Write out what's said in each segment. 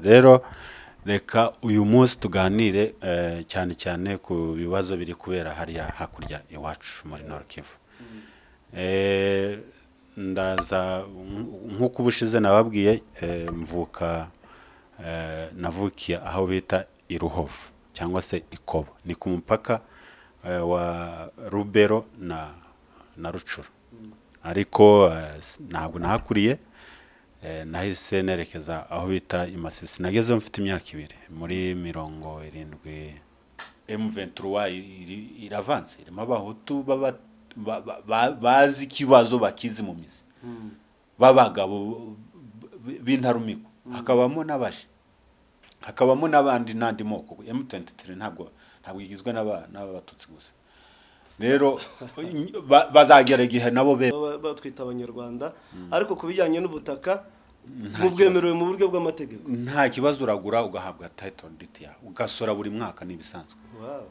rero reka uyu munsi tuganire cyane cyane ku bibazo biri kubera hariya hakurya iwacu muri Nord Kivu. Ndaza nkuko ubushize nababwiye navukiye aho bita Iruhovu cyangwa se Ikobo, ni ku mupaka wa Rubero na Rucuru, ariko ntabwo nahakuriye. Nahise nerekeza aho bita Imasisi. Nageze mfite imyaka 2 muri 70. M23 iravanze, irimo abahutu bazi kibazo bakizi mu mizi, babagabo b'intarumiko, hakabamo n'abaje, hakabamo n'abandi nandi moko. M23 ntabwo igizwe n'abatutsi gusa. Rero bazagera igihe nabo batwita abanyarwanda, ariko kubijyanye n'ubutaka mubwemerewe mu buryo bw'amategeko. Nta kibazo, uragura ugahabwa title deed ya ugasora buri mwaka nibisanzwe. Wow.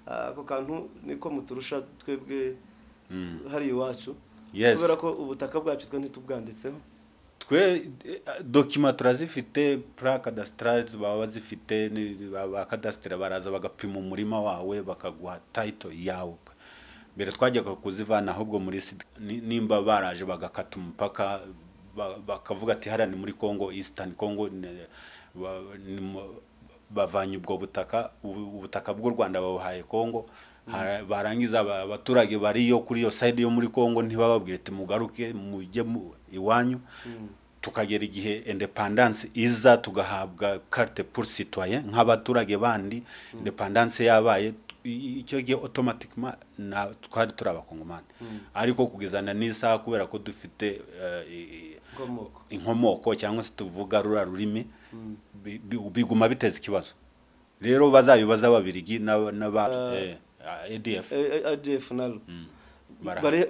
Ako kantu niko muturusha twebwe hari iwacu, kubera ko ubutaka bwacu twe ntitubwanditseho. Twe document turazifite, plaque cadastrale baba bazifite, ba cadastre baraza bagapima umurima wawe bakaguha title yawe. Mbere twajyaga kuzivana ahubwo muri nimba baraje bagakata umupaka bakavuga ati hara ni muri Congo, Eastern Congo, bavanye ubwo ubutaka bw'u Rwanda babuhaye Congo. Barangiza abaturage bariyo kuri yo side yo muri Congo ntibababwire ati mugaruke mujye iwanyu. Tukagera igihe independence iza tugahabwa carte pour citoyen nk'abaturage bandi. Independence yabaye icyo gihe automatiquement twari turabakongomani, ariko kugezana n'isaha kubera ko dufite inkomoko cyangwa se tuvuga rurimi biguma biteza ikibazo. Rero bazabibaza ababirigi n'aba ADF nalo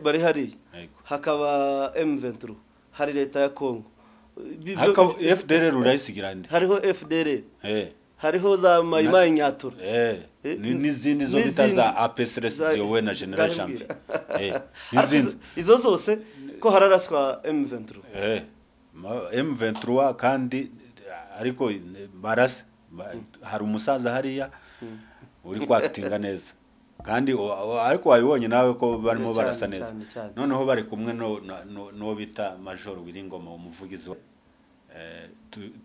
bari hari, hakaba M23, hari leta ya Congo, hakaba FDLR urayisigira ndi, hariho FDLR, hariho za Mayimayi Nyatura, n'izindi zo bitaza APSRS yowe na General Champion. N'izindi izo zose ko hararaswa M23. M23 kandi ariko barase, hari umusaza hariya uri kwatinga neza, kandi ariko wabibonye nawe ko barimo barasa neza. Noneho bari kumwe no bita Major Wiringoma umuvugizi.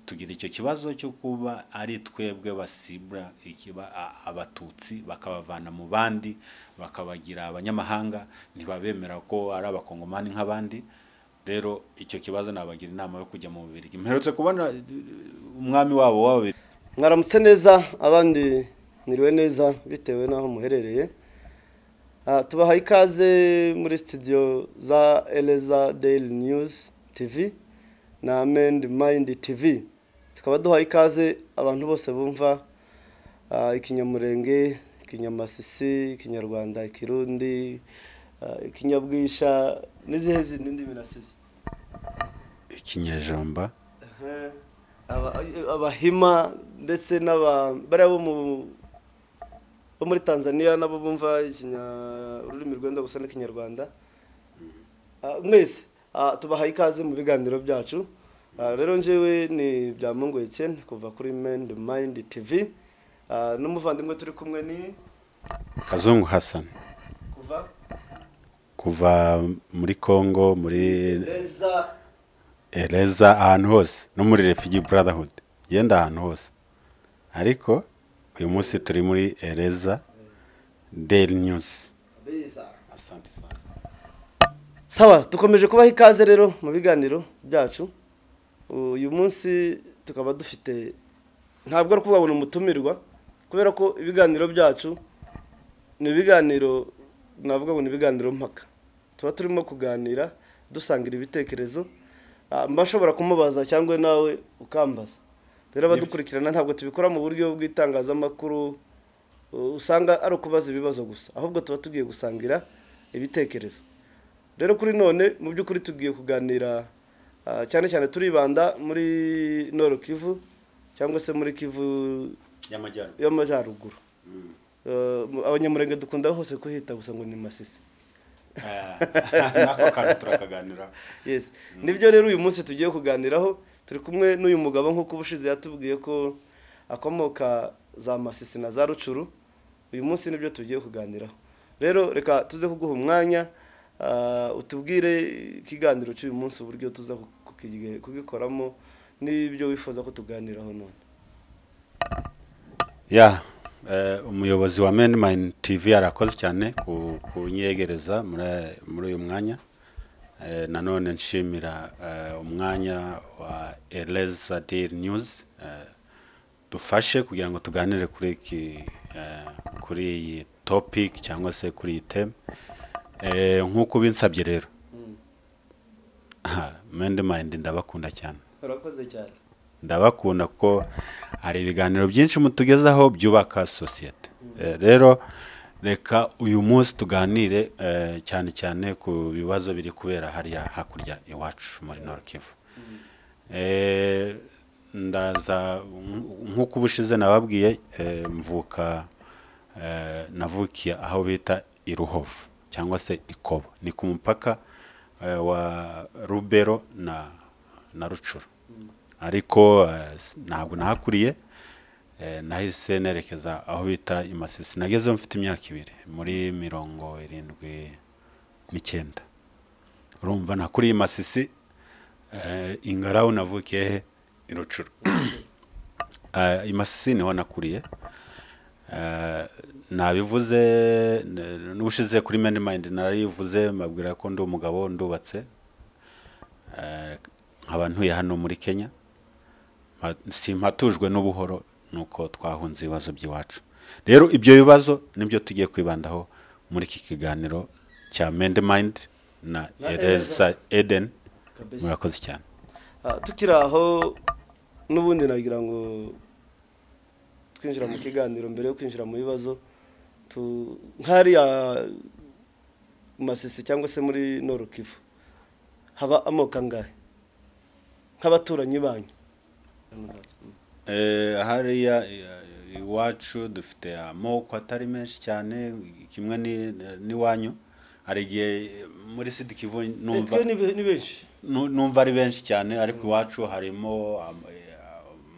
Tugira icyo kibazo cyo kuba ari twebwe basibra ikiba abatutsi bakabavana mu bandi bakabagira abanyamahanga, ntibabemera ko ari abakongomani nk'abandi. Rero icyo kibazo nabagira inama yo kujya mu Bubirigi. Mperutse kubona umwami wabo mwaramutse neza, abandi mwiriwe neza bitewe naho muherereye. Tubahaye ikaze muri studio za Eleza Daily News TV na MENDMIND TV. Tukaba duhaye ikaze abantu bose bumva ikinyamurenge, ikinyamasisi, ikinyarwanda, ikirundi, ikinyabwisha n'izihe zindi ndimi nasize, ikinyejomba, abahima ndetse n'abari bo muri Tanzania nabo bumva ururimi rwenda gusa n'ikinyarwanda. Mwese tubahaye ikaze mu biganiro byacu. Rero njewe ni Byamungu Etienne kuva kuri MENDMIND TV, n'umuvandimwe turi kumwe ni Kazungu Hassan kuva muri Congo, muri Eleza ahantu hose, no muri Refugee Brotherhood yenda ahantu hose, ariko uyu munsi turi muri Eleza Daily News. Asante sana. Sawa, dukomeje kubaha ikaze rero mu biganiro byacu. Uyu munsi tukaba dufite, ntabwo ari kubabona umutumirwa, kubera ko ibiganiro byacu ni ibiganiro navuga ngo ni ibiganiro mpaka. Tuba turimo kuganira dusangira ibitekerezo, mbashobora kumubaza cyangwa nawe ukambaza. Rero abadukurikirana ntabwo tubikora mu buryo bw'itangazamakuru usanga ari ukubaza ibibazo gusa, ahubwo tuba tugiye gusangira ibitekerezo. Rero kuri none mu by'ukuri tugiye kuganira cyane cyane turibanda muri Nord Kivu cyangwa se muri Kivu y'amajyaruguru. Abanyamurenge dukunda hose kuhita gusa ngo ni Masisi. Nako kantu turakaganira. Yes. Nibyo rero uyu munsi tugiye kuganiraho turi kumwe n'uyu mugabo nk'uko ubushize yatubwiye ko akomoka za Masisi na za Rucuru. Uyu munsi nibyo tugiye kuganiraho. Rero reka tuze kuguha umwanya utubwire ikiganiro cy'uyu munsi uburyo tuza kugikoramo n'ibyo wifuza ko tuganiraho none. Umuyobozi wa MENDMIND TV arakoze cyane kunyegereza muri uyu mwanya. Nanone nshimira umwanya wa Eleza Daily News dufashe kugira ngo tuganire kuri iyi topic cyangwa se kuri iyi theme. Nk'uko binsabye rero MENDMIND ndabakunda cyane. Urakoze cyane. Ndabakunda ko hari ibiganiro byinshi mutugezaho byubaka societe. Rero reka uyu munsi tuganire cyane cyane ku bibazo biri kubera hariya hakurya iwacu muri Nord Kivu. Ndaza nk'uko ubushize nababwiye navukiye aho bita Iruhovu cyangwa se Ikobo, ni ku mupaka wa Rubero na Rucuru. Ariko ntabwo nahakuriye, nahise nerekeza aho bita Imasisi. Nagezeho mfite imyaka 2 muri 79. Urumva nakuriye Imasisi, Ingaraho navukiye Irucuru. Imasisi niho nakuriye. Nabivuze n'ubushize kuri MENDMIND narivuze mabwira ko ndi umugabo ndubatse, nkaba ntuye hano muri Kenya. Simpatujwe n'ubuhoro nuko twahunze ibibazo by'iwacu. Rero ibyo bibazo nibyo tugiye kwibandaho muri iki kiganiro cya MENDMIND na Eleza Eden. Murakoze cyane. Tukiraho n'ubundi nagira ngo twinjira mu kiganiro mbere yo kwinjira mu bibazo nk'ariya Masisi cyangwa se muri Nord Kivu haba amoko angahe nk'abaturanyi banyu? Hariya iwacu dufite amoko atari menshi cyane, kimwe n'iwanyu. Hari igihe muri Sud Kivu numva ari benshi cyane, ariko iwacu harimo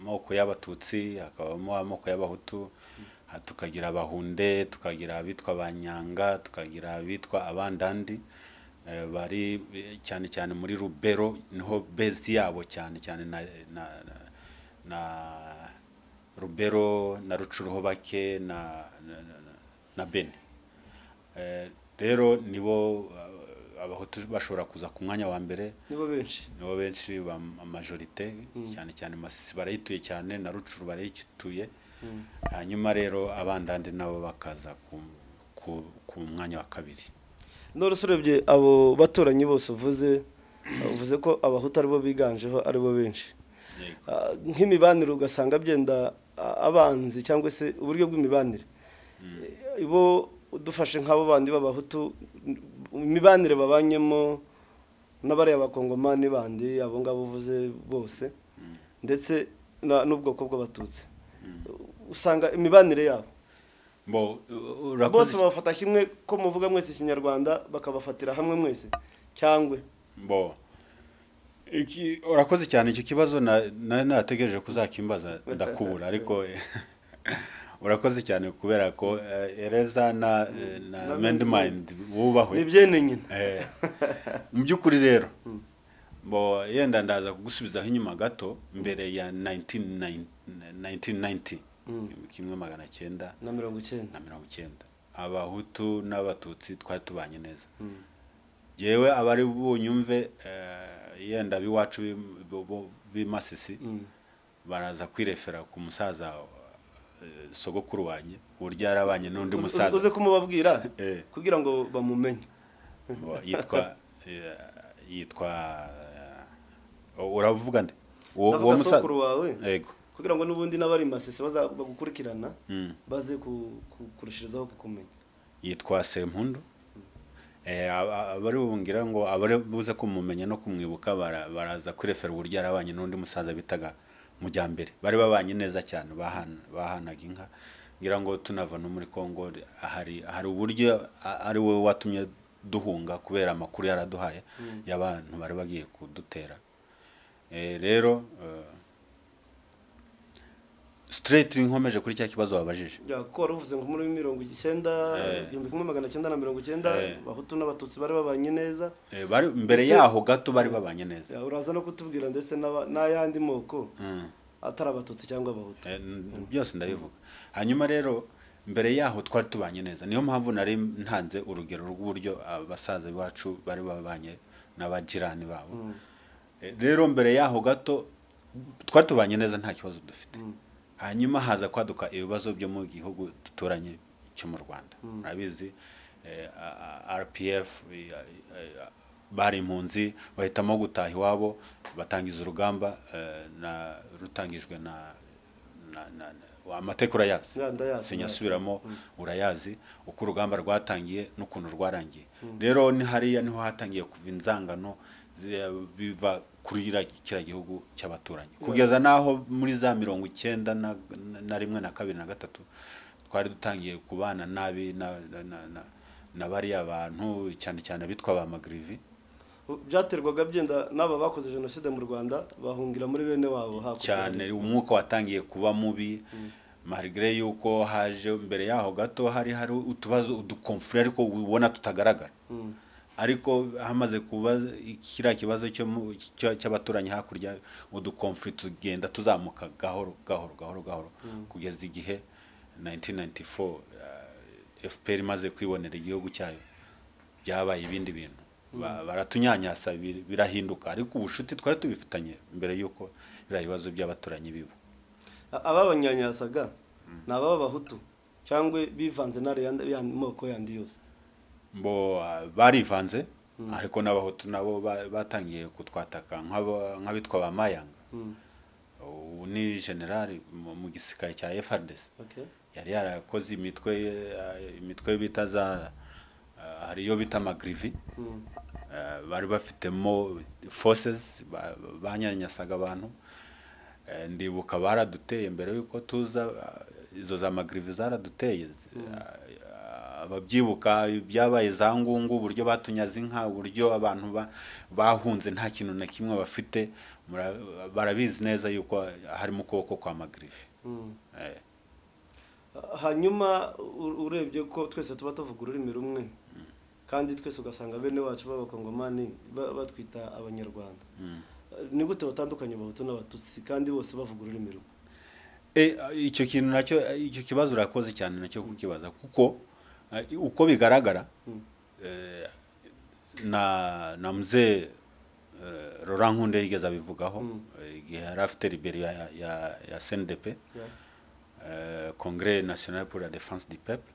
amoko y'Abatutsi, hakabamo amoko y'Abahutu, tukagira Abahunde, tukagira abitwa Abanyanga, tukagira abitwa Abandandi. Bari cyane cyane muri Rubero, niho base yabo cyane cyane na Rubero na Rucuru ho bake na Bene. Rero nibo Abahutu bashobora kuza ku mwanya wa mbere, nibo benshi majorite cyane cyane Masisi barayituye cyane, na Rucuru barayituye. Hanyuma rero Abandandi nabo bakaza ku mwanya wa kabiri. None urebye abo baturanyi bose uvuze ko Abahutu aribo biganjeho, aribo benshi. Nk'imibanire ugasanga byenda abanzi cyangwa se uburyo bw'imibanire, ibo udufashe nk'abo bandi b'Abahutu, imibanire babanyemo n'abari abakongomani bandi abo ngabo uvuze bose, ndetse n'ubwoko bw'Abatutsi, usanga imibanire yabo bose bafata kimwe ko muvuga mwese Ikinyarwanda bakabafatira hamwe mwese cyangwe? Urakoze cyane. Icyo kibazo nategereje kuzakimbaza ndakubura, ariko urakoze cyane kubera ko Eleza na MENDMIND bubahwe nibyene nyine. Mu by'ukuri rero yenda ndaza kugusubizaho inyuma gato, mbere ya 1990 kimwe 1990 Abahutu n'Abatutsi twari tubanye neza. Jewe abari bunyumve yenda biwacu b'Imasisi baraza kwirefera ku musaza sogokuru wanye urya yarabanye n'undi musaza. Uze kumubabwira kugira ngo bamumenye. Yitwa uravuga nde? Uwo musaza wawe? Yego. Kugira ngo n'ubundi n'abari Masisi baza bagukurikirana baze kurushirizaho kukumenya. Yitwa Sempundu. Abari bubungira ngo abari buze kumumenya no kumwibuka baraza kurefera uburyo yarabanye n'undi musaza bitaga Mujyambere. Bari babanye neza cyane, bahanaga inka. Ngira ngo tunava no muri Kongo hari uburyo ari we watumye duhunga kubera amakuru yaraduhaye y'abantu bari bagiye kudutera. rero straight nkomeje kuri cya kibazo wabajije ko waruvuze ngo muri 1990 bahutu n'abatutsi bari babanye neza bari mbere yaho gato bari babanye neza uraza no kutubwira ndetse n'ayandi moko atari abatutsi cyangwa abahutu byose ndabivuga hanyuma rero mbere yaho twari tubanye neza niyo mpamvu nari ntanze urugero rw'uburyo abasaza bacu bari babanye n'abajirani babo rero mbere yaho gato twari tubanye neza nta kibazo dufite hanyuma haza kwaduka ibibazo byo mu gihugu duturanye cyo mu Rwanda murabizi RPF bari impunzi bahitamo gutaha iwabo batangiza urugamba rutangijwe na amatekura yazi sinyasubiramo urayazi uko urugamba rwatangiye n'ukuntu rwarangiye rero ni hariya niho hatangiye kuva inzangano biva kuri kira gihugu cy'abaturanyi kugeza naho muri za 91 na rimwe na 2 na 3 twari dutangiye kubana nabi na bari abantu cyane cyane bitwa ba magrivi byaterwaga byenda naba bakoze genocide mu Rwanda bahungira muri bene wabo hakurya cyane umwuka watangiye kuba mubi malgré yuko haje mbere yaho gato hari utubazo udukonflict ariko ubona tutagaragara ariko hamaze kuba ikira kibazo cy'abaturanyi hakurya udukonflict tugenda tuzamuka gahoro kugeza igihe 1994 FPR maze kwibonera igihugu cyayo byabaye ibindi bintu baratunyanyasa birahinduka ariko ubushuti twari tubifitanye mbere yuko birayibazo by'abaturanyi bibo ababanyanyasaga nababa bahutu cyangwe bivanze nare yandi moko yandi yose bo barivanze ariko n'abahutu nabo batangiye kutwataka nk'abitwa ba Mayanga ni general mu gisirikare cya FARDC yari yarakoze imitwe bitaza hariyo bita magrivi bari bafitemo forces banyanyasaga abantu ndibuka baraduteye mbere yuko tuza izo za magrivi zaraduteye ababyibuka byabaye za ngungu uburyo batunyaza inka uburyo abantu bahunze nta kintu na kimwe bafite barabizi neza yuko harimo ukuboko kwa magrivi hanyuma urebye ko twese tuba tuvuga ururimi rumwe kandi twese ugasanga bene wacu b'abakongomani batwita abanyarwanda ni gute batandukanye abahutu n'abatutsi kandi bose bavuga ururimi rumwe icyo kintu nacyo icyo kibazo urakoze cyane nacyo kukibaza kuko uko bigaragara na mzee Laurent Nkunde yigeze abivugaho igihe yari afite liberi ya CNDP Congrès National pour la Défense du Peuple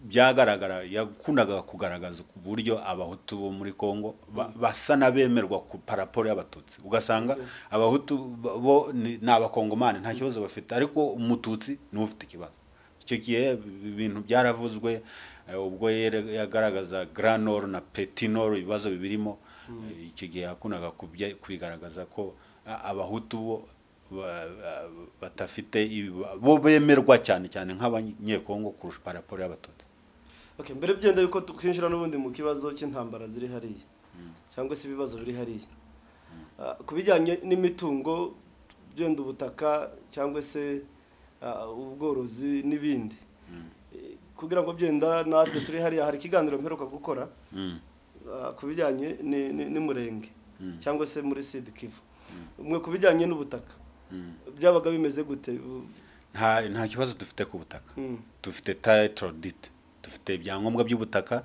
byagaragara yakundaga kugaragaza uburyo abahutu bo muri Kongo basa nabemerwa ku paraporo y'abatutsi ugasanga abahutu bo ni abakongomani nta kibazo bafite ariko umututsi ni ufite ikibazo icyo gihe ibintu byaravuzwe ubwo yagaragaza Grand Nord na Petit Nord ibibazo bibirimo icyo gihe yakundaga kubigaragaza ko abahutu bo batafite bo bemerwa cyane nk'abanyekongo kurusha paraporo y'abatutsi mbere byenda yuko twinjira n'ubundi mu kibazo cy'intambara ziri hariya cyangwa se ibibazo biri hariya kubijyanye n'imitungo byenda ubutaka cyangwa se ubworozi n'ibindi kugira ngo byenda natwe turi hariya hari ikiganiro mperuka gukora kubijyanye n'Imulenge cyangwa se muri Sud Kivu umwe kubijyanye n'ubutaka byabaga bimeze gute nta kibazo dufite ku butaka dufite title deed dufite ibyangombwa by'ubutaka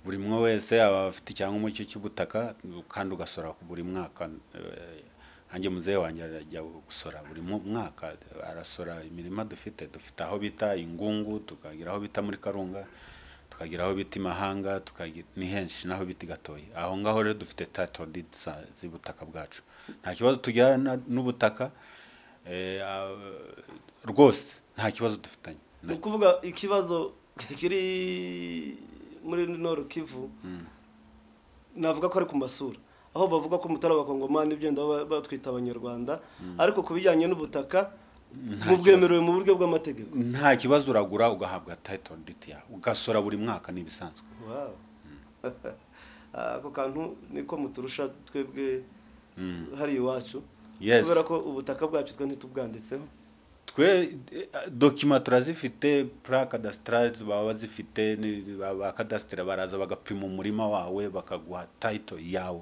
buri mwe wese afite icyangombwa cy'ubutaka kandi ugasora ku buri mwaka hanjye muzehe wanjye ajya gusora buri mwaka arasora imirima dufite aho bita ingungu tukagira aho bita muri Karunga tukagira aho bita Imahanga tukagira ni henshi naho bita Gatoyi aho ngaho rero dufite title deed z'ubutaka bwacu nta kibazo tugira n'ubutaka rwose nta kibazo dufitanye ni kuvuga ikibazo kiri muri Nord Kivu navuga ko ari ku masura aho bavuga ko mutara abakongomani byenda batwita abanyarwanda ariko kubijyanye n'ubutaka mubwemerewe mu buryo bw'amategeko nta kibazo uragura ugahabwa title deed ya ugasora buri mwaka nibisanzwe ako kantu niko muturusha twebwe hari iwacu Yes. kubera ko ubutaka bwacu twe ntitubwanditseho twe document turazifite plan cadastral baba bazifite ba cadastre baraza bagapima umurima wawe bakaguha title yawe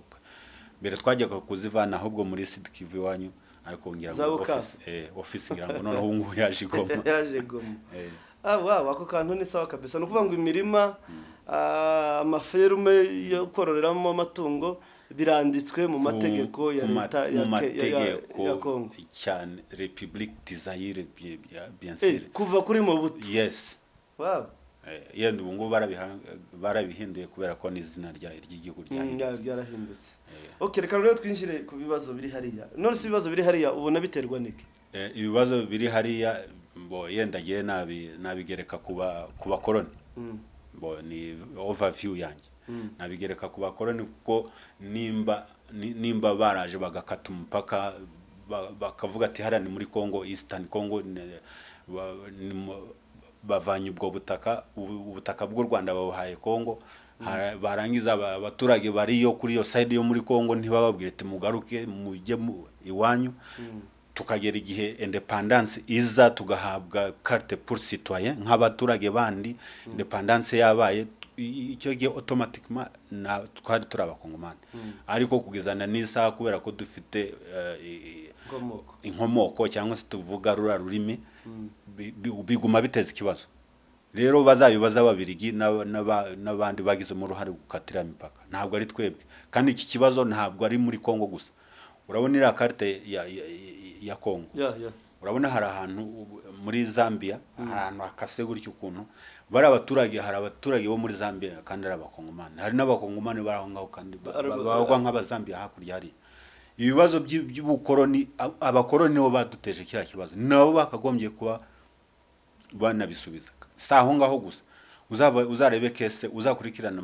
mbere twajyaga kuzivana ahubwo muri Sud Kivu wanyu ariko ngira ngo office ngira ngo noneho ubu yaje Goma yaje Goma wow ako kantu ni sawa kabisa no kuvuga ngo imirima amaferume yo kororeramo amatungo biranditswe mu mategeko ya leta ya Congo cyane Republique Desire bien sûr kuva kuri mu buto yes wow yenda ubu ngo barabihinduye kubera ko n'izina ry'igihugu ryarahindutse okay reka rero twinjire ku bibazo biri hariya none si ibibazo biri hariya ubona biterwa niki ibibazo biri hariya bo yenda giye nabigereka kuba koloni bo ni overview yanjye nabigereka kuba koloni kuko nimba baraje bagakata umupaka bakavuga ati harani muri Congo Eastern Congo bavanye ubwo ubutaka bw'u Rwanda babuhaye Congo barangiza abaturage bariyo kuri yo side yo muri Congo ntibababwire ati mugaruke mujye iwanyu tukagera igihe independence iza tugahabwa carte pour citoyen nk'abaturage bandi independence yabaye icyo gihe automatiquement twari turabakongomani ariko kugezana n'isaha kubera ko dufite inkomoko cyangwa se tuvuga rurimi biguma biteza ikibazo rero bazabibaza ababirigi n'abandi bagize mu ruhare gukatira imipaka ntabwo ari twebwe kandi iki kibazo ntabwo ari muri Congo gusa urabona ira carte ya Congo urabona hari ahantu muri Zambia ahantu akase gutyo ukuntu bari abaturage hari abaturage bo muri Zambia kandi ari abakongomani hari n'abakongomani baraho ngaho kandi bagwa nk'abazambia hakurya hari ibibazo by'ubukoroni abakoroni bo baduteje kira kibazo nabo bakagombye kuba banabisubiza saho ngaho gusa uzarebe kese uzakurikirana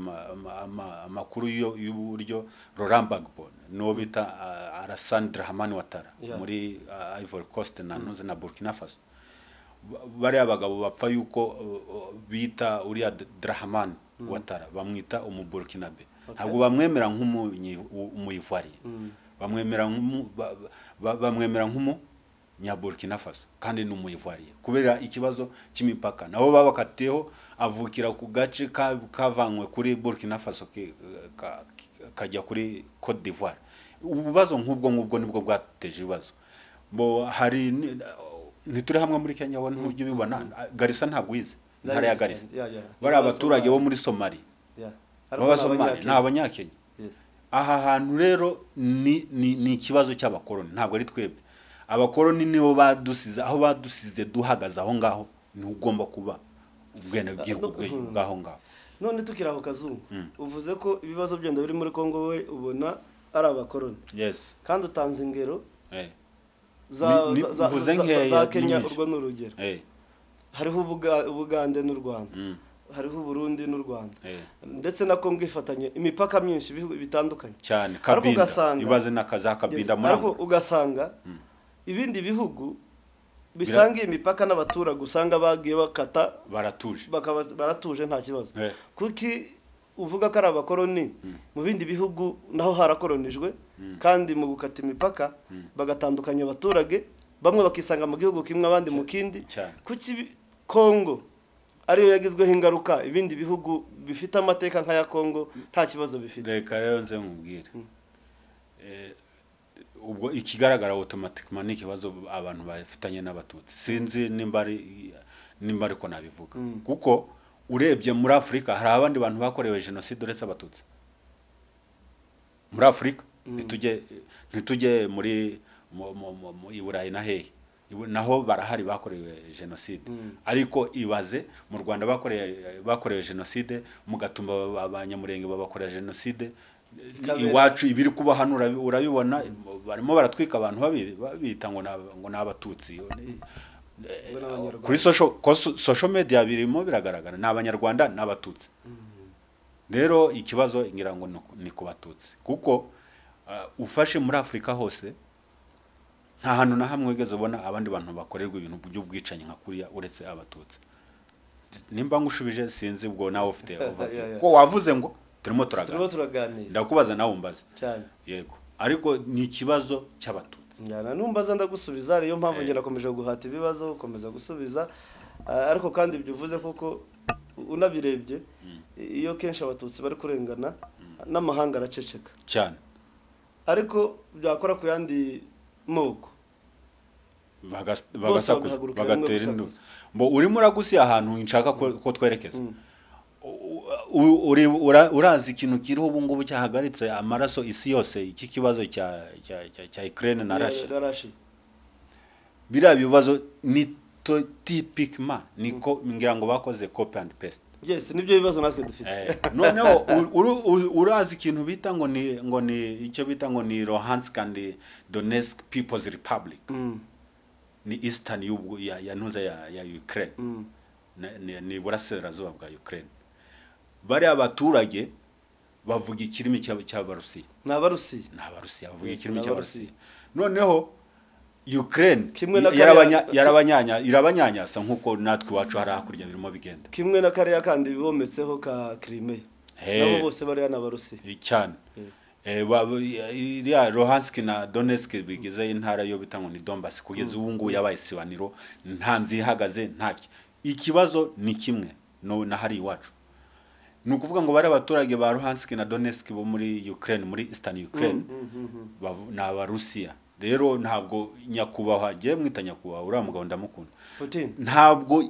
amakuru y'uburyo Laurent Gbagbo no bita Alassane Hamani Ouattara muri Ivory Coast na Burkina Faso bari abagabo bapfa yuko bita uriya Dramani Ouattara bamwita umuburkinabe ntabwo bamwemera nk'umuyivariye bamwemera nyaburkina Faso kandi n'umuyivariye kubera ikibazo cy'imipaka nabo babakateho avukira ku gace kavanywe kuri Burkina Faso kajya kuri Côte d'Ivoire ububazo nk'ubwo nibwo bwateje ibibazo bo hari ntituri hamwe muri Kenya wone ntujye bibona Garissa ntabwo yize ntare ya Garissa bari abaturage bo muri Somalia Somalia n'abanyakenya aha hantu rero ni ikibazo cy'abakoroni ntabwo ari twebwe abakoroni nibo badusize aho badusize duhagaze aho ngaho ni ugomba kuba ubwene bw'igihugu ngaho ngaho none tukira aho kazungu uvuze ko ibibazo byenda biri muri Congo we ubona ari abakoroni yes kandi utanze ingero za Kenya urwo n'urugero hariho Ubugande n'u Rwanda hariho Burundi n'u Rwanda ndetse na Congo ifatanye imipaka myinshi bitandukanye cyane kabinda ibaze nakaza kabinda muri ariko ugasanga ibindi bihugu bisangiye imipaka n'abaturage usanga bagiye bakata baratuje nta kibazo kuki uvuga ko ari abakoroni mu bindi bihugu naho harakoronijwe kandi mu gukata imipaka bagatandukanya abaturage bamwe bakisanga mu gihugu kimwe abandi mu kindi kuki Congo ariyo yagizweho ingaruka ibindi bihugu bifite amateka nk'aya Congo nta kibazo bifite reka rero nze nkubwire ubwo ikigaragara automatically ni ikibazo abantu bafitanye n'abatutsi sinzi nimba ari ko nabivuga kuko urebye muri Afrika hari abandi bantu bakorewe genocide uretse abatutsi muri Afrika ntitujye muri Burayi na hehe naho barahari bakorewe genocide ariko ibaze mu Rwanda bakorewe genocide mugatuma abanyamurenge babakorera genocide iwacu ibiri kuba hano urabibona barimo baratwika abantu babita ngo n'abatutsi kuri social media birimo biragaragara n'abanyarwanda n'abatutsi rero ikibazo ngira ngo ni ku batutsi kuko ufashe muri Afrika hose nta hantu na hamwe wigeze ubona abandi bantu bakorerwa ibintu by'ubwicanyi nka kuriya uretse abatutsi nimba ngushubije sinzi ubwo nawe ufite ko wavuze ngo turimo turaganira ndakubaza nawe umbaze cyane yego ariko ni ikibazo cy'abatutsi. njyana numbaza ndagusubiza ariyo mpamvu ngera komeje guhata ibibazo ukomeza gusubiza ariko kandi bivuze koko unabirebye iyo kenshi abatutsi bari kurengana n'amahanga araceceka cyane, ariko byakora ku yandi moko bagasakuza bagatera induru. Mbo urimo uragusiya ahantu nshaka ko twerekeza. Urazi ikintu kiriho ubu ngubu cyahagaritse amaraso isi yose, iki kibazo cya Ukraine na Russia. Biriya bibazo ni typiquement niko ngira ngo bakoze copy and paste. Yes, nibyo bibazo natwe dufite. Noneho urazi ikintu bita ngo ni icyo bita ngo ni Luhansk and Donetsk People's Republic. Ni Eastern ya ntuza ya Ukraine. Ni burasirazuba bwa Ukraine. Bari abaturage bavuga ikirimi cy'abarusiya. N'abarusiya bavuga ikirimi cy'abarusiya. Noneho Ukraine irabanyanyasa nkuko natwe wacu hari hakurya birimo bigenda. Kimwe na kariya kandi bibometseho ka Crimea. Nabo bose bari n'abarusiya. Cyane. Ya Luhansk na Donetsk bigize intara yo bitangwa ni Donbas kugeza ubu ngubu yabaye sibaniro ntanzi ihagaze ntaki. Ikibazo ni kimwe no na hari iwacu. Nukuvuga ngo bari abaturage ba Luhansk na Donetsk bo muri Ukraine, muri Eastern Ukraine na abarusiya. Rero ntabwo nyakubahwa je mwita nyakubahwa ura mugabo ndamukunda. Ntabwo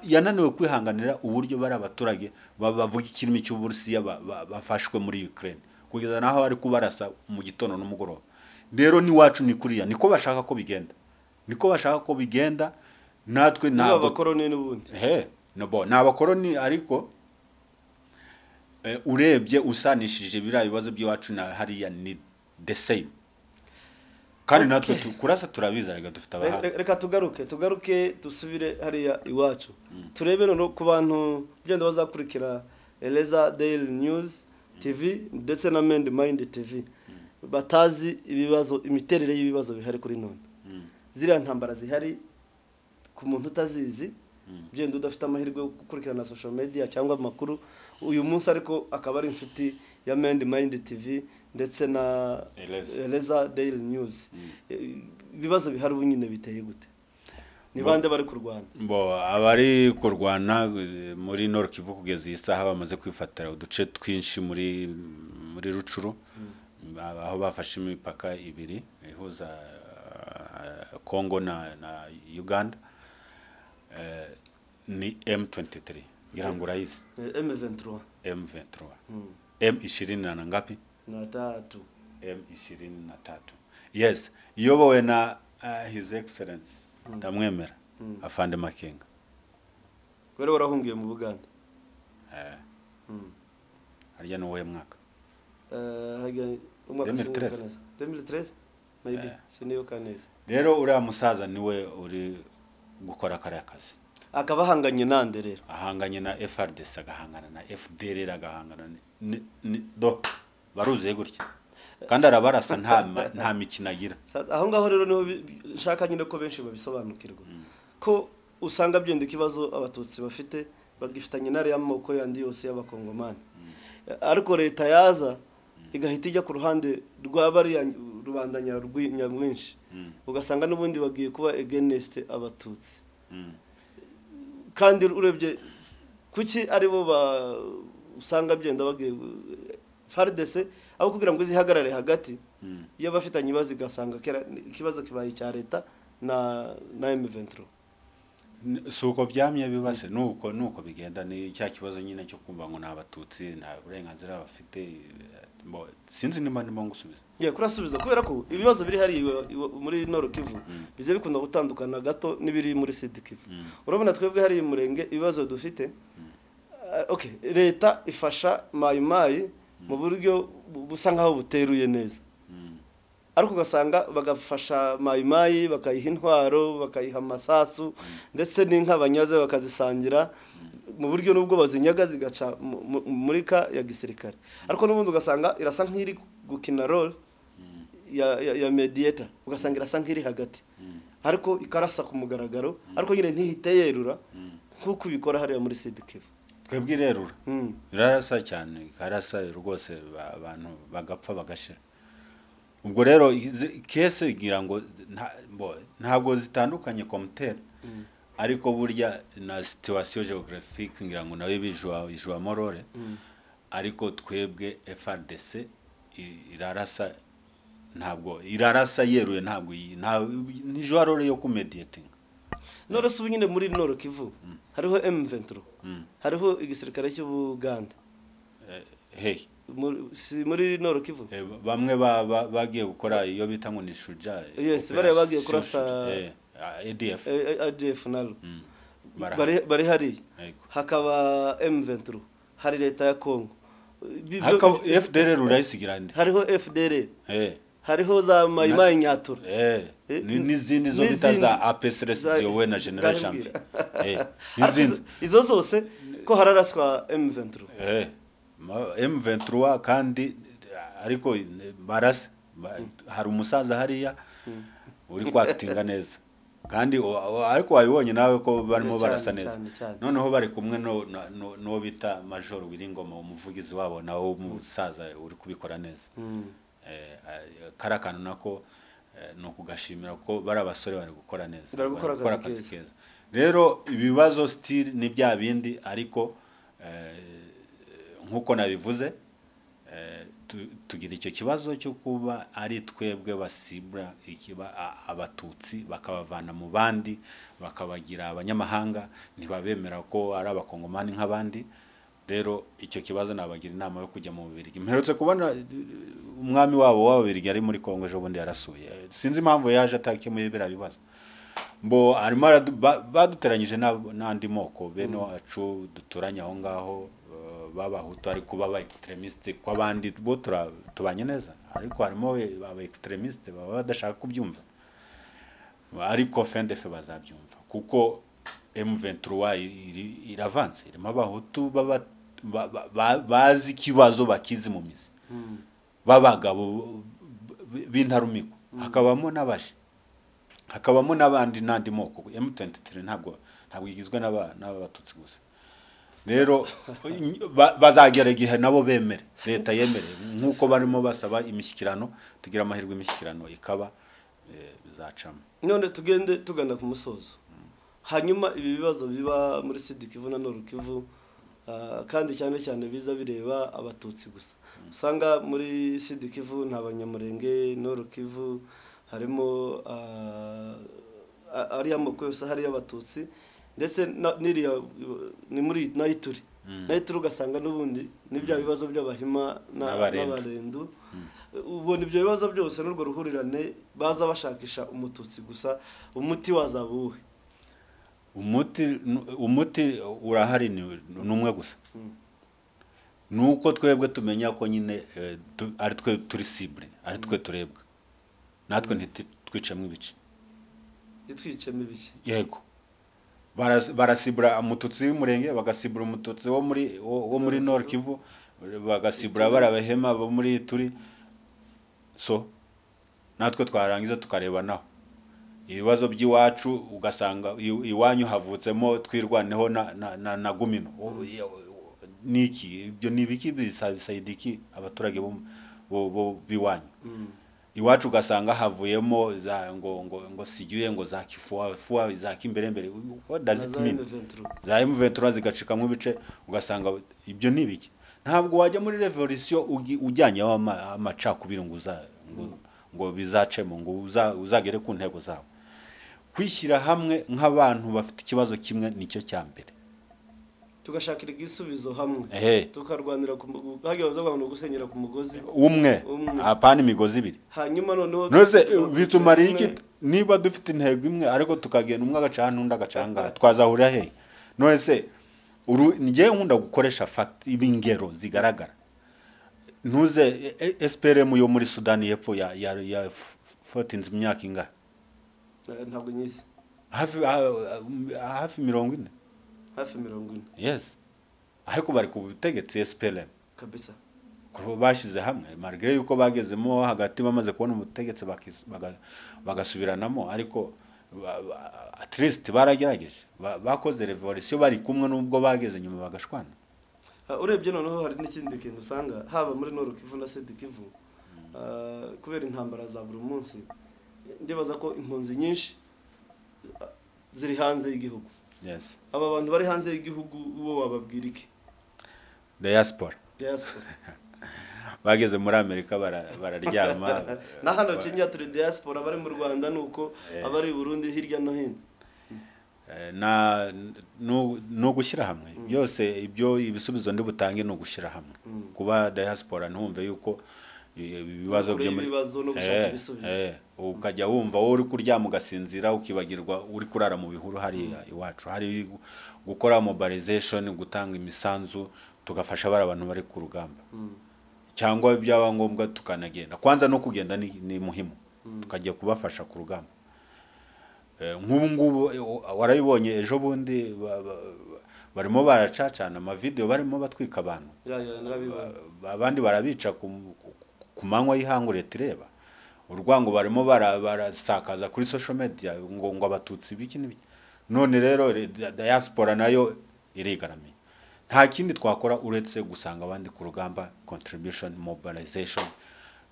yananiwe kwihanganira uburyo bari abaturage bavuga ikirimi cy'uburusiya bafashwe muri Ukraine kugeza naho ari kubarasa mu gitondo n'umugoroba. Rero ni wacu ni kuriya niko bashaka ko bigenda. Natwe ntabwo abakoroni n'ubundi n'abakoroni ariko urebye usanishije biriya bibazo by'iwacu na hariya ni the same. Kandi natwe kurasa turabiza rega dufite abahanga. Reka tugaruke dusubire hariya iwacu. Turebe no ku bantu byenda bazakurikira Eleza Daily News TV ndetse na MENDMIND TV. Batazi ibibazo imiterere y'ibibazo bihari kuri none. Ziriya ntambara zihari ku muntu utazizi byenda udafite amahirwe yo gukurikirana social media cyangwa amakuru uyu munsi ariko akaba ari inshuti ya MENDMIND TV ndetse na Eleza Daily News. Ibibazo bihari ubu nyine biteye gute? Ni bande bari kurwana? Abari kurwana muri Nord Kivu kugeza isaha bamaze kwifatira uduce twinshi muri Rucuru aho bafashe imipaka ibiri ihuza Congo na Uganda. Ni M23 ngirango urayise M23 M20 na ngapi? M23. Yes, iyobowe na His Excellency ndamwemera Afande Makenga. Wari warahungiye mu Buganda? Harya no we mwaka? Umwaka 2013 maybe siniyo kaneza. Rero uriya musaza niwe uri gukora kare akazi. Akabahanganye nande rero? Ahanganye na FRDC agahangana na FDR agahangana do baruze gutya. Kandi arabarasa nta mikina agira. Aho ngaho rero niho nshaka nyine ko benshi babisobanukirwa. Ko usanga byenda ikibazo abatutsi bafite bagifitanye nari y'amoko yandi yose y'abakongomani. Ariko leta yaza igahita ijya ku ruhande rw'abari rubandanya rw'inyamwinshi. Ugasanga n'ubundi bagiye kuba against abatutsi. Kandi urebye kuki aribo usanga byenda bagiye FARDC aho kugira ngo izihagarare hagati iyo bafitanye ibibazo gasanga ikibazo kibaye cya leta na M23. Suko byamye bibase nuko bigenda ni cya kibazo nyine cyo kumva ngo nabatutsi nta burenganzira bafite sinzi nimba ngusubiza. Kurasubiza kubera ko ibibazo biri hari muri Nord Kivu bize bikunda gutandukana gato nibiri muri Sud Kivu. Urabona twebwe hari Imulenge ibibazo dufite. Okay, leta ifasha mayimayi mu buryo busa nkaho buteruye neza. Ariko ugasanga bagafasha mayimayi bakayiha intwaro bakayiha amasasu ndetse n'inkabanyaze bakazisangira mu buryo nubwo bazinyaga zigaca muri ka ya gisirikare. Ariko n'ubundi ugasanga irasa nk'iri gukina role ya mediator, ugasanga irasa nk'iri hagati. Ariko ikarasa ku mugaragaro ariko nyine ntihiteyerura nkuko bikora hariya muri Sud Kivu. Twebwe irerura irarasa cyane ikarasa rwose abantu bagapfa bagashira. ubwo rero kese igira ngo ntabwo zitandukanye komutera ariko burya na situation geographique ngira ngo nawe bijwa morore ariko twebwe FRDC irarasa ntabwo irarasa yeruye ntabwo ni jwarore yo kumediating none se nyine muri Nord Kivu hariho M23 hariho igisirikare cy'Ubuganda muri Nord Kivu bamwe bagiye gukora iyo bita ngo ni shuja yes bare bagiye kurasa ADF nalo bari hari hakaba M23 hari leta ya Kongo hakaba FDLR urayisigirande hariho FDLR hariho za Mayimayi Nyatura n'izindi zo bita za APSRS yowe na General Champion n'izindi izo zose ko hararaswa M23 M23 kandi ariko barase hari umusaza hariya uri kwaktinga neza kandi ariko wabibonye nawe ko barimo barasa neza noneho bari kumwe no bita Major Wiringoma umuvugizi wabo nawo umusaza uri kubikora neza karakana nako no kugashimira ko bari abasore bari gukora neza gukora akazi keza rero ibibazo still ni bya bindi ariko nkuko nabivuze tugira icyo kibazo cyo kuba ari twebwe basibra ikiba abatutsi bakabavana mu bandi bakabagira abanyamahanga ntibabemera ko ari abakongomani nk'abandi rero icyo kibazo nabagira inama yo kujya mu Bubirigi mperutse kubona umwami wabo w'Ababirigi ari muri Kongo ejo bundi yarasuye sinzi impamvu yaje atakemuye bira bibazo mbo arimo baduteranyije n'andi moko bene wacu duturanye aho ngaho babahutu ariko baba extremiste kw'abandi bo tubanye neza ariko harimo baba extremiste baba badashaka kubyumva ariko fendefe bazabyumva kuko M23 iravanze irimo abahutu bazi kibazo bakizi mu mizi babagabo b'intarumiko hakabamo n'abaje hakabamo n'abandi nandi moko M23 ntabwo igizwe n'abatutsi gusa rero bazagera igihe nabo bemere leta yemere nkuko barimo basaba imishyikirano tugira amahirwe imishyikirano ikaba bizacamo none tugende tugana ku musozo hanyuma ibi bibazo biba muri Sud Kivu na Nord Kivu kandi cyane biza bireba abatutsi gusa usanga muri Sud Kivu nta banyamurenge Nord Kivu harimo ari amoko yose hari abatutsi ndetse niriya ni muri Nayituri Nayituri ugasanga n'ubundi nibya bibazo by'abahima n'abarendu ubwo nibyo bibazo byose n'urwo ruhurirane baza bashakisha umututsi gusa umuti wazabuwe umuti urahari numwe gusa nuko twebwe tumenya ko nyine ari twe turi cible ari twe turebwa natwe ntitwicemo ibice yego barasibura umututsi w'umurenge bagasibura umututsi wo muri Nord Kivu bagasibura barabahema bo muri turi so natwe twarangiza tukareba naho ibibazo by'iwacu ugasanga iwanyu havutsemo twirwaneho na gumino niki ibyo nibiki bisayidiki abaturage bo biwanyu iwacu ugasanga havuyemo ngo sigiye ngo za kifua za kimbere what does it mean za M23 zigacika mu bice ugasanga ibyo nibiki ntabwo wajya muri revolution ujyanye amacakubiri ngo bizacemo ngo uzagere ku ntego zawe kwishyira hamwe nk'abantu bafite ikibazo kimwe nicyo cyambere tugashakira igisubizo hamwe tukarwanira hagiye bazagwana gusenyera ku mugozi umwe apana imigozi ibiri hanyuma noneho nose bitumariye iki niba dufite intego imwe ariko tukagenda umwe agacana n'undi agacanga twazahurira he nose ngiye nkunda gukoresha fact ibingero zigaragara ntuze SPLM yo muri Sudani y'Epfo ya 14 imyaka ingahe ntabwo nyizi hafi 40 hafi 40 yes ariko bari ku butegetsi SPLM kabisa ko bashize hamwe malgré yuko bagezemo hagati bamaze kubona umutegetsi bagasubiranamo ariko at least baragerageje bakoze revolution bari kumwe nubwo bageze nyuma bagashwana urebye noneho hari n'ikindi kintu usanga haba muri Nord Kivu na Sud Kivu kubera intambara za buri munsi ndibaza ko impunzi nyinshi ziri hanze y'igihugu. Yes. Aba bantu bari hanze y'igihugu bo wababwira iki? Diaspora. Diaspora. Bageze muri Amerika bararyama. Na hano Kenya turi diaspora bari mu Rwanda nuko abari Burundi hirya no hino. No gushyira hamwe byose ibyo ibisubizo ndi butange no gushyira hamwe kuba diaspora ntumve yuko ibibazo byo muri no gushaka ibisubizo ukajya wumva wowe uri kuryama ugasinzira ukibagirwa uri kurara mu bihuru hari iwacu hari gukora mobilization gutanga imisanzu tugafasha abantu bari ku rugamba cyangwa byaba ngombwa tukanagenda kwanza no kugenda ni muhimu tukajya kubafasha ku rugamba. Ngubu warayibonye ejo bundi barimo baracacana ama video barimo batwika abantu abandi barabica ku manywa y'ihangure tireba urwango barimo barasakaza kuri social media ngo abatutsi biki n'ibiki none rero diaspora nayo irigaramiye nta kindi twakora uretse gusanga abandi ku rugamba contribution mobilization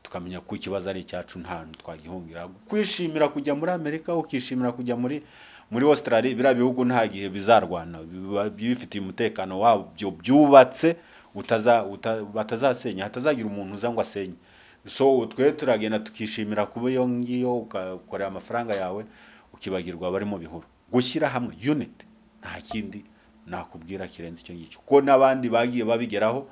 tukamenya ko ikibazo ari icyacu nta twagihungira kwishimira kujya muri Amerika ukishimira kujya muri Australia bira bihugu nta gihe bizarwana bifitiye umutekano wabyo byubatse batazasenya hatazagira umuntu uzangwa asenye so twe turagenda tukishimira kuba yo ngiyo ukakorera amafaranga yawe ukibagirwa bari mu bihuru gushyira hamwe unit nta kindi nakubwira kirenze icyo ngicyo ko nabandi bagiye babigeraho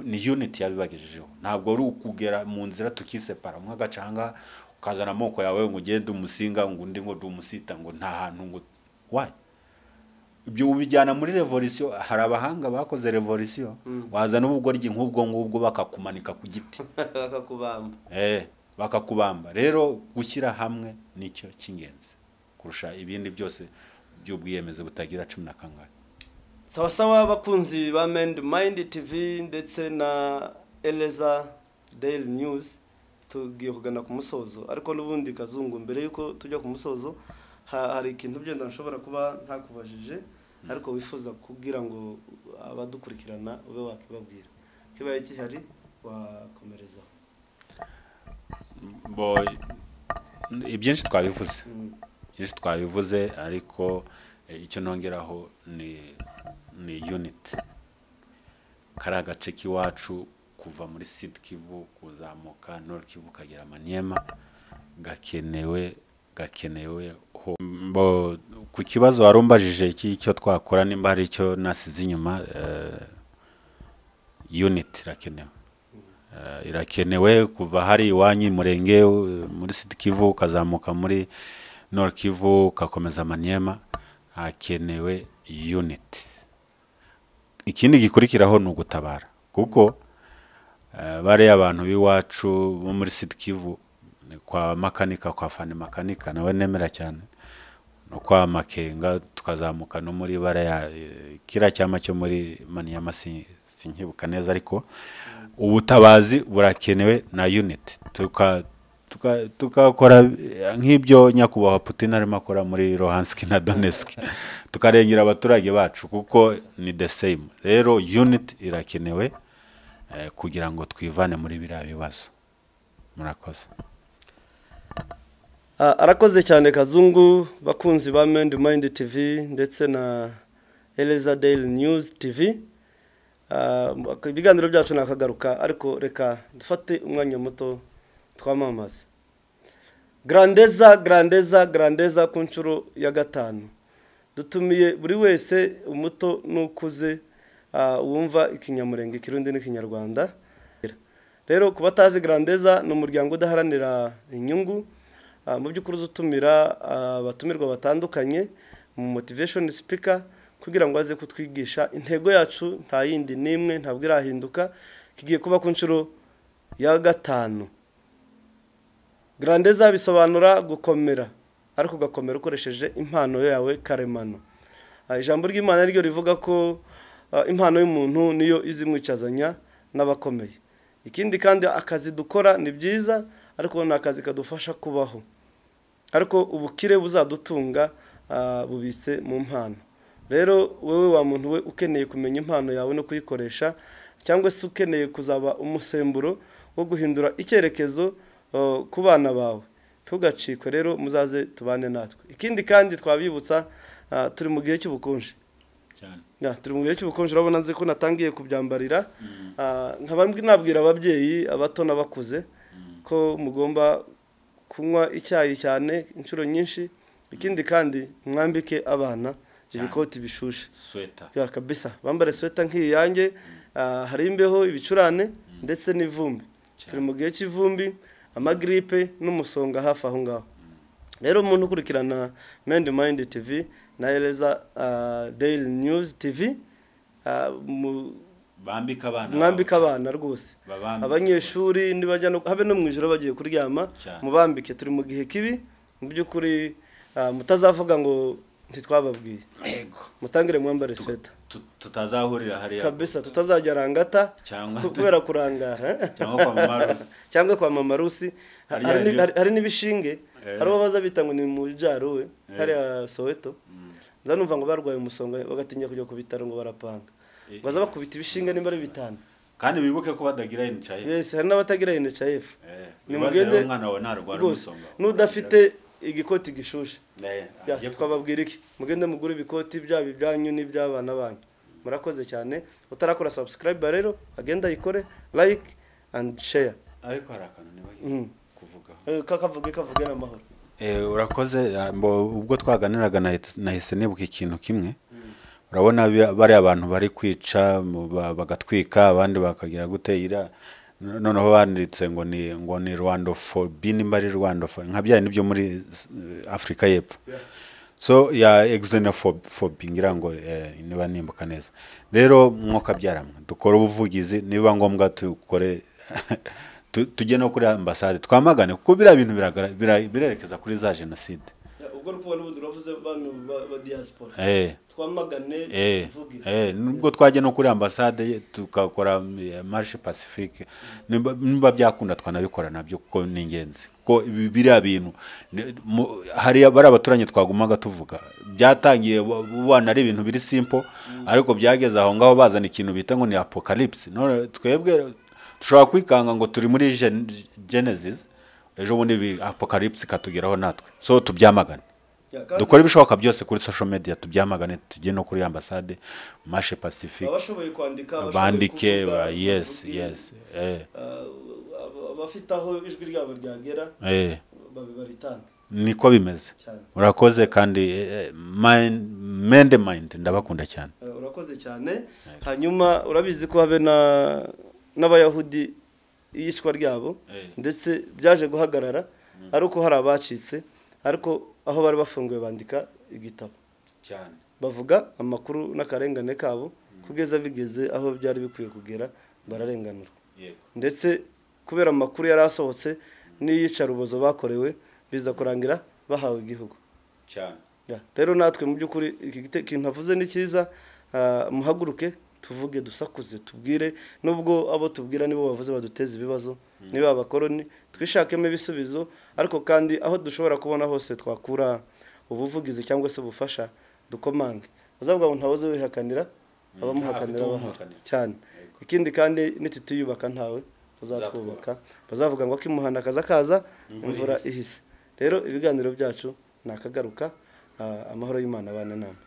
ni unit yabibagejejeho ntabwo ari ukugera mu nzira tukisepara mwa gacanga ukazana amoko yawe ngo ugende umusinga ngo undi ngo dumusita ngo nta hantu ngo why ibyo ubijyana muri revolution hari abahanga bakoze revolution wazana ubugoryi nk'ubwo ngubwo bakakumanika ku giti bakakubamba bakakubamba rero gushyira hamwe nicyo cy'ingenzi kurusha ibindi byose by'ubwiyemeze butagira 10 na kangahe. Sawa bakunzi ba MENDMIND TV ndetse na Eleza Daily News tugiye kugana ku musozo ariko n'ubundi kazungu mbere yuko tujya ku musozo hari ikintu byenda nshobora kuba ntakubajije ariko wifuza kugira ngo abadukurikirana ube wakibabwira kibaye iki hari wakomereza boy ibyinshi twabivuze ariko icyo nongeraho ni unit karagace kiwacu kuva muri Sud Kivu kuzamuka Nord Kivu kagera Maniema gakenewe ku kibazo warumbajije iki cyo twakora nimba hari icyo nasize inyuma unit irakenewe kuva hari iwanyi Imulenge muri Sud Kivu kazamuka muri Nord Kivu kakomeza Maniema hakenewe unit. Ikindi gikurikiraho ni ugutabara kuko bare abantu biwacu bo muri Sud Kivu kwa makanika kwa fane makanika nawe nemera cyane no kwa makenga tukazamuka no muri bare ya kira cyama cyo muri Maniema sinkibuka neza ariko ubutabazi burakenewe na unit tukakora nk'ibyo nyakubahwa Putin arimo akora muri Luhansk na Donetsk tukarengera abaturage bacu kuko ni the same rero unit irakenewe kugira ngo twivane muri biriya bibazo. Murakoze. Arakoze cyane Kazungu bakunzi ba MENDMIND TV ndetse na Eleza Daily News TV. Ibiganiro byacu nakagaruka ariko reka dufate umwanya muto twamamaza. Grandeza ku nshuro ya 5 dutumiye buri wese umuto nukuze wumva ikinyamurenge kirundi n'ikinyarwanda. Rero kubatazi Grandeza no muryango udaharanira inyungu mu by'ukuri utumira abatumirwa batandukanye mu motivation speaker kugira ngo aze kutwigisha intego yacu nta yindi nimwe ntabwo irahinduka kigiye kuba ku nshuro ya 5. Grandeza bisobanura gukomera ariko gakomera ukoresheje impano yawe karemano. Ijambo ry'Imana ryo rivuga ko impano y'umuntu niyo izimwicazanya n'abakomeye. Ikindi kandi akazi dukora ni byiza ariko nakazi kadufasha kubaho. Ariko ubukire buzadutunga bubise mu mpano. Rero wewe wa muntu we ukeneye kumenya impano yawe no kuyikoresha cyangwa se ukeneye kuzaba umusemburo wo guhindura icyerekezo ku bana bawe. Ntugacikwe rero, muzaze tubane natwe. Ikindi kandi twabibutsa, turi mu gihe cy'ubukonje cyane. Turi mu gihe cy'ubukonje, urabona nzi ko natangiye kubyambarira. Nkaba nabwira ababyeyi abato n'abakuze ko mugomba kunywa icyayi cyane inshuro nyinshi. Ikindi kandi mwambike abana ibikoti bishushe ya kabisa, bambare sweta nk'iyange. Hari imbeho, ibicurane ndetse n'ivumbi. Turi mu gihe cy'ivumbi, amagripe n'umusonga hafi aho ngaho. Rero umuntu ukurikirana MENDMIND TV na Eleza Daily News TV, mwambika abana rwose. Abanyeshuri nibajya habe no mwijoro bagiye kuryama, mubambike. Turi mu gihe kibi mu by'ukuri, mutazavuga ngo ntitwababwiye. Mutangire mwambare sweta, tutazahurira hariya kabisa, tutazajya rangata kubera kurangara cyangwa kwa mama Rusi. Hari n'ibishinge, hari abaza bita ngo ni mu jaro we hari Soweto. Zanumva ngo barwaye umusonga bagatinya kujya ku bitaro ngo barapanga, baza bakubita ibishinge nimba ari bitanu. Kandi bibuke ko badagira NHIF. Yes, hari n'abatagira NHIF. Ni mugende umwana wawe narwara umusonga, n'udafite igikoti gishushe. Twababwira iki? Mugende mugure ibikoti byabo ibyanyu n'iby'abana banyu. Murakoze cyane. Utarakora subscribe rero agenda yikore, like and share. Ariko harakana niba kuvuga kakavuge n'amahoro. Urakoze. Ubwo twaganiraga nahise nibuka ikintu kimwe. Urabona bari abantu bari kwica bagatwika, abandi bakagira guteyira, noneho banditse ngo ni Rwanda for bini mbari Rwanda for nkabyaye nibyo muri Afrika y'Epfo. So ya xenophobia ngira ngo niba nimbuka neza. Rero mwoka byaramwe dukora ubuvugizi, niba ngombwa tukore tujye no kuri ambassade twamagane, kuko bira bintu birerekeza kuri za genocide. Ubwo rukuba n'ubundi uravuze abantu ba diaspora twamagane tuvuge. Nubwo twaje no kuri ambassade tukakora marche pacifique, nimba byakunda twanabikora nabyo, kuko ni ingenzi, kuko biriya bintu hari bari abaturanye twagumaga tuvuga byatangiye ubana ari ibintu biri simple, ariko byageze aho ngaho bazana ikintu bita ngo ni apocalypse. None twebwe dushobora kwikanga ngo turi muri Genesis, ejo bundi apocalypse katugeraho natwe. So tubyamagane, dukora ibishoboka byose kuri social media, tubyamagane, tujye no kuri ambassade, marche pacifique, abashoboye kwandika bandike. Yes. Abafite aho ijwi ryabo ryagera baritanga. Niko bimeze. Urakoze kandi MENDMIND ndabakunda cyane. Urakoze cyane. Hanyuma urabizi ko habe n'abayahudi iyicwa ryabo ndetse byaje guhagarara, ariko hari abacitse, ariko aho bari bafunguye bandika igitabo cyane, bavuga amakuru n'akarengane kabo kugeza bigeze aho byari bikwiye kugera, bararenganurwa. Ndetse kubera amakuru yari asohotse n'iyica rubozo bakorewe, biza kurangira bahawe igihugu cyane. Rero natwe mu by'ukuri iki kintu navuze ni cyiza. Muhaguruke tuvuge, dusakuze, tubwire, nubwo abo tubwira nibo bavuze baduteza ibibazo, niba abakoroni, twishakemo ibisubizo. Ariko kandi aho dushobora kubona hose twakura ubuvugizi cyangwa se ubufasha, dukomange. Uzavuga ngo ntawoze wihakanira, abamuhakanira cyane. Ikindi kandi nitutiyubaka ntawe uzatwubaka. Bazavuga ngo akimuhana akaza imvura ihise. Rero ibiganiro byacu nakagaruka. Amahoro y'Imana abane namwe.